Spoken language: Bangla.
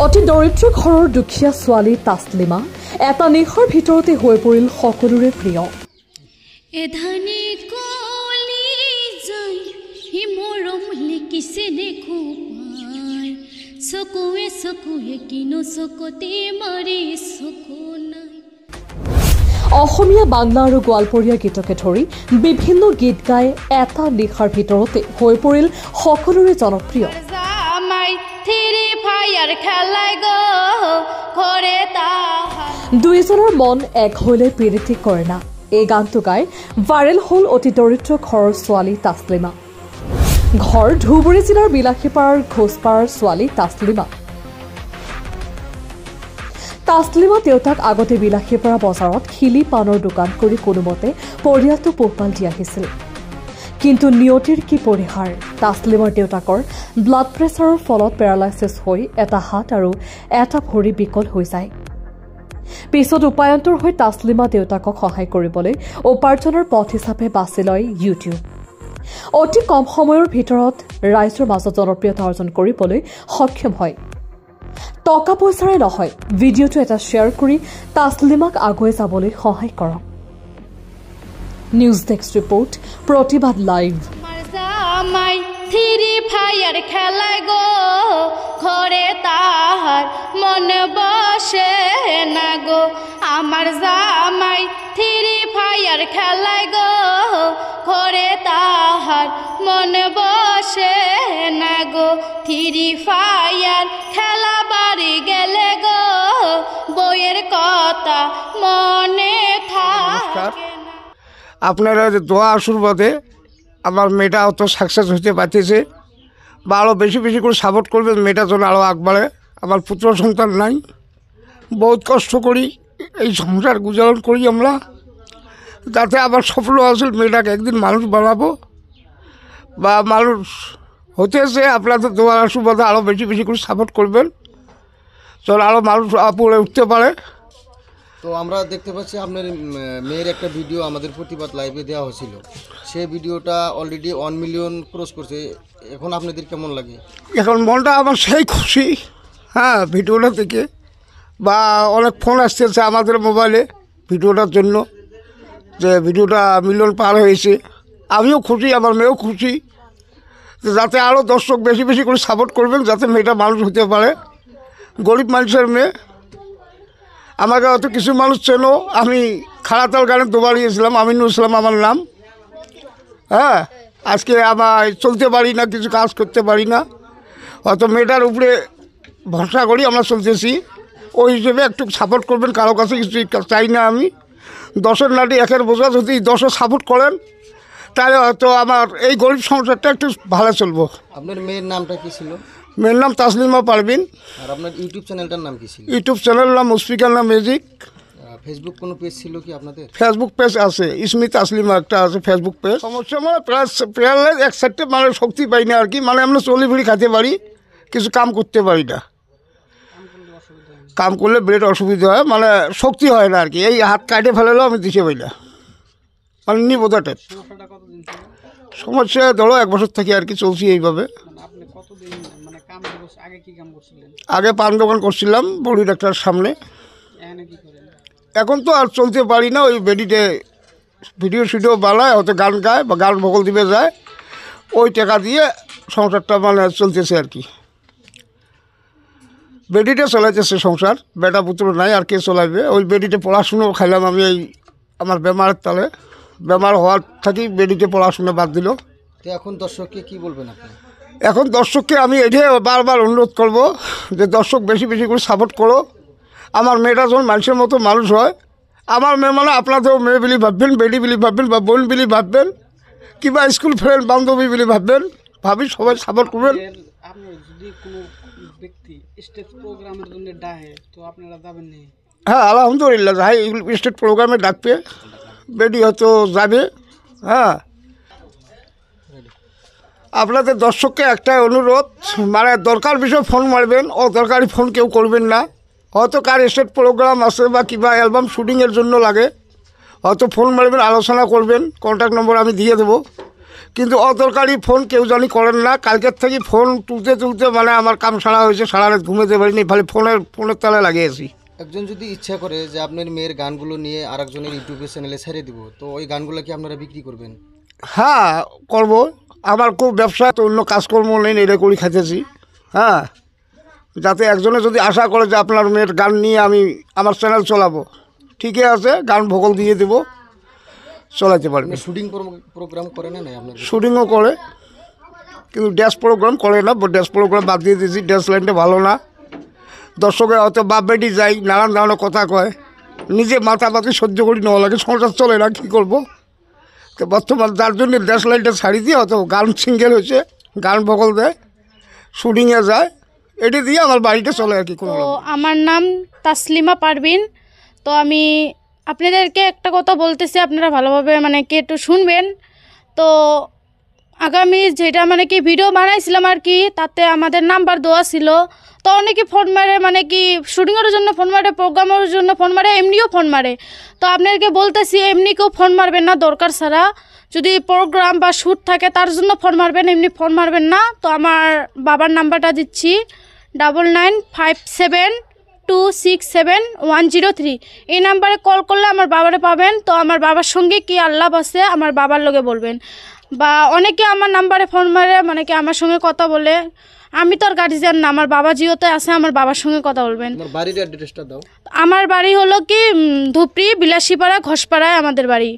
অতি দৰিদ্ৰ ঘৰৰ দুখীয়া ছোৱালী তাছলিমা এটা নিশাৰ ভিতৰতে হৈ পৰিল সকলোৰে প্ৰিয়। এধানি কলি যায় হিমৰম লিকিছে দেখো পাই চকুৱে চকুৱে কিনো চকুতে মাৰি চকু নাই। অসমীয়া বাংলা আৰু গোৱালপৰীয়া গীতকে ধৰি বিভিন্ন গীত গাই এটা নিশাৰ ভিতৰতে হৈ পৰিল সকলোৰে জনপ্ৰিয়। দুইজনৰ মন এক হলে প্ৰীতি কৰে না, এই গানটো গাই ভাইৰেল হ'ল অতি দৰিদ্ৰ ঘৰৰ ছোৱালী তাছলিমা। ঘৰ ধুবুৰী জিলাৰ বিলাসীপাৰাৰ ঘোষপাৰাৰ ছোৱালী তাছলিমা। তাছলিমা দেউতাক আগতে বিলাসীপাৰা বজাৰত খিলি পাণৰ দোকান কৰি কোনোমতে পৰিয়ালটো পোহপাল দি আহিছিল। কিন্তু নিয়তিৰ কি পৰিহাৰ, তাছলিমাৰ দেউতাকৰ ব্লাড প্ৰেছাৰৰ ফলত পেৰালাইচিছ হৈ এটা হাত আৰু এটা ভৰি বিকল হৈ যায়। পিছত উপায়ন্তৰ হৈ তাছলিমা দেউতাকক সহায় কৰিবলৈ উপাৰ্জনৰ পথ হিচাপে বাছি লয় ইউটিউব। অতি কম সময়ৰ ভিতৰত ৰাইজৰ মাজত জনপ্ৰিয়তা অৰ্জন কৰিবলৈ সক্ষম হয়। টকা পইচাৰে নহয়, ভিডিঅ'টো এটা শ্বেয়াৰ কৰি তাছলিমাক আগুৱাই যাবলৈ সহায় কৰক। নিউজ ডেস্ক ৰিপৰ্ট, প্ৰতিবাদ লাইভ। ফায়ার খেলায় গো ঘরে তাহার মন বসে না গো, আমার জামাই থ্রি ফায়ার খেলায় গো ঘরে তাহার মন বসে না গো, থ্রি ফায়ার খেলা বাড়ি গেলে গো বইয়ের কথা মনে থাকে। আপনারা দোয়া আশীর্বাদে আমার মেয়েটা অত সাকসেস হতে পারতেছে, বা আরও বেশি বেশি করে সাপোর্ট করবেন, মেয়েটা যেন আরও আগবাড়ে। আমার পুত্র সন্তান নাই, বহুত কষ্ট করি এই সংসার গুজারণ করি আমরা, যাতে আমার স্বপ্ন আছে মেয়েটাকে একদিন মানুষ বানাবো বা মানুষ হতেছে। আপনাদের দোয়া আশীর্বাদে আরও বেশি বেশি করে সাপোর্ট করবেন, যেন আরও মানুষ উপরে উঠতে পারে। তো আমরা দেখতে পাচ্ছি আপনার মেয়ের একটা ভিডিও আমাদের প্রতিবাদ লাইভে দেওয়া হয়েছিল, সেই ভিডিওটা অলরেডি 1 মিলিয়ন ক্রস করছে। এখন আপনাদের কেমন লাগে? এখন মনটা আমার সেই খুশি, হ্যাঁ, ভিডিওটা থেকে বা অনেক ফোন আসতেছে আমাদের মোবাইলে ভিডিওটার জন্য, যে ভিডিওটা মিলিয়ন পার হয়েছে। আমিও খুশি, আমার মেয়েও খুশি, যাতে আরও দর্শক বেশি বেশি করে সাপোর্ট করবেন, যাতে মেয়েটা মানুষ হতে পারে। গরিব মানুষের মেয়ে, আমাকে হয়তো কিছু মানুষ চেনো, আমি খাড়াতাল গানে দুবার গিয়েছিলাম, আমিনুল ইসলাম আমার নাম। হ্যাঁ, আজকে আমার চলতে পারি না, কিছু কাজ করতে পারি না, হয়তো মেয়েটার উপরে ভরসা করি আমরা চলতেছি। ওই হিসেবে একটু সাপোর্ট করবেন, কারো কাছে কিছু চাই না আমি। 10-এর নাটি 1-এর বোঝা, যদি 10ও সাপোর্ট করেন তাহলে হয়তো আমার এই গরিব সংসারটা একটু ভালো চলবো। আপনার মেয়ের নামটা কি ছিল? মেয়ের নাম তাসলিমা পারভিন। আর আপনার ইউটিউব চ্যানেলটার নাম কি ছিল? ইউটিউব চ্যানেলের নাম মুশফিকার নাম মিউজিক। ফেসবুক কোনো পেজ ছিল কি আপনাদের? ফেসবুক পেজ আছে, ইসমি তাসলিমা একটা আছে ফেসবুক পেজ। সমস্যা মানে প্রায় এক সাইডে মানে শক্তি পাই না আর কি, মানে আমরা চলি ফিরি খাতে পারি, কিছু কাম করতে পারি না। কাম করলে ব্রেড অসুবিধা হয়, মানে শক্তি হয় না আর কি। এই হাত কাটে ফেলেলেও আমি দিতে পারি না, মানে নিবোধা টাইপ সমস্যা। ধরো 1 বছর থেকে আর কি চলছি এইভাবে। আগে পান দোকান করছিলাম বড়ি ডাক্তারের সামনে, এখন তো আর চলতে পারি না। ওই বেডিতে ভিডিও বানায়, হয়তো গান গায় বা গান ভোকল দিবে যায়, ওই টাকা দিয়ে সংসারটা মানে চলতেছে আর কি। বেডিতে চলাইতেছে সংসার, বেটা পুত্র নাই, আর কে চলাইবে? ওই বেডিতে পড়াশুনো খাইলাম আমি, এই আমার বেমারের তালে, বেমার হওয়ার থাকি বেডিতে পড়াশুনো বাদ দিল। তো এখন দর্শককে কি বলবেন আপনি? এখন দর্শককে আমি এটাই বারবার অনুরোধ করব যে দর্শক বেশি বেশি করে সাপোর্ট করো। আমার মেয়েটা যখন মানুষের মতো মানুষ হয়, আমার মেয়ে মানে আপনাদেরও মেয়ে বলি ভাববেন, বেডি বলি ভাববেন, বা বোন বলি ভাববেন, কিংবা স্কুল ফ্রেন্ড বান্ধবী বলি ভাববেন, ভাবি সবাই সাপোর্ট করবেন। হ্যাঁ, আলহামদুলিল্লাহ, যাই স্টেট প্রোগ্রামে ডাকবে, বেডি হয়তো যাবে। হ্যাঁ, আপনাদের দর্শককে একটাই অনুরোধ, মানে দরকার বিষয়ে ফোন মারবেন, অদরকারি ফোন কেউ করবেন না। হয়তো কার স্টেট প্রোগ্রাম আছে বা কিংবা অ্যালবাম শুটিংয়ের জন্য লাগে, হয়তো ফোন মারবেন, আলোচনা করবেন, কন্ট্যাক্ট নম্বর আমি দিয়ে দেবো। কিন্তু অদরকারি ফোন কেউ জানি করেন না। কালকের থেকে ফোন তুলতে মানে আমার কাম সারা হয়েছে, সারা রাত ঘুমাতে পারিনি, ফলে ফোনের তলে লাগিয়েছি। একজন যদি ইচ্ছা করে যে আপনার মেয়ের গানগুলো নিয়ে আরেকজনের ইউটিউবে চ্যানেলে ছেড়ে দিব, তো ওই গানগুলো কি আপনারা বিক্রি করবেন? হ্যাঁ করবো, আমার খুব ব্যবসা তো, অন্য কাজকর্ম নেই, এটা করি খাইতেছি। হ্যাঁ, যাতে একজনে যদি আশা করে যে আপনার মেয়ের গান নিয়ে আমি আমার চ্যানেল চালাবো, ঠিকই আছে, গান ভোকাল দিয়ে দেবো, চালাতে পারবে। শুটিং প্রোগ্রাম করে না আপনার? শুটিংও করে, কিন্তু ড্যান্স প্রোগ্রাম করে না, ড্যান্স প্রোগ্রাম বাদ দিয়ে দিয়েছি। ড্যান্স লাইনটা ভালো না, দর্শকের হয়তো বাপ বেটি যাই, নানান ধরনের কথা কয়, নিজে মাথাপাতি সহ্য করি নেওয়া লাগে, সংসার চলে না, কী করবো। তো বর্তমান যার জন্য ড্যান্স লাইনটা ছাড়ি দিয়ে হয়তো গান সিঙ্গেল হয়েছে, গান ভোকাল দেয়, শুটিংয়ে যায়, এটি দিয়ে আমার বাড়িটা চলে আর কি। কোনো তো আমার নাম তাসলিমা পারভিন। তো আমি আপনাদেরকে একটা কথা বলতেছি, আপনারা ভালোভাবে মানে কি একটু শুনবেন। তো আগামী যেটা মানে কি ভিডিও বানাইছিলাম আর কি, তাতে আমাদের নাম্বার দেওয়া ছিল। তো অনেকে ফোন মারে, মানে কি শুটিংয়ের জন্য ফোন মারে, প্রোগ্রামের জন্য ফোন মারে, এমনিও ফোন মারে। তো আপনাদেরকে বলতেছি, এমনি কেউ ফোন মারবেন না দরকার ছাড়া। যদি প্রোগ্রাম বা শ্যুট থাকে তার জন্য ফোন মারবেন, এমনি ফোন মারবেন না। তো আমার বাবার নাম্বারটা দিচ্ছি 9957267103। এই নাম্বারে কল করলে আমার বাবারে পাবেন। তো আমার বাবার সঙ্গে কি আল্লাহ আছে আমার বাবার লগে বলবেন। বা অনেকে আমার নাম্বারে ফোন মারে, মানে কি আমার সঙ্গে কথা বলে, আমি তো আর গার্জিয়ান না, আমার বাবা জিওতে আছে, আমার বাবার সঙ্গে কথা বলবেন। আমার বাড়ির অ্যাড্রেসটা দাও। আমার বাড়ি হলো কি ধুপড়ি বিলাসীপাড়া ঘোষপাড়ায় আমাদের বাড়ি।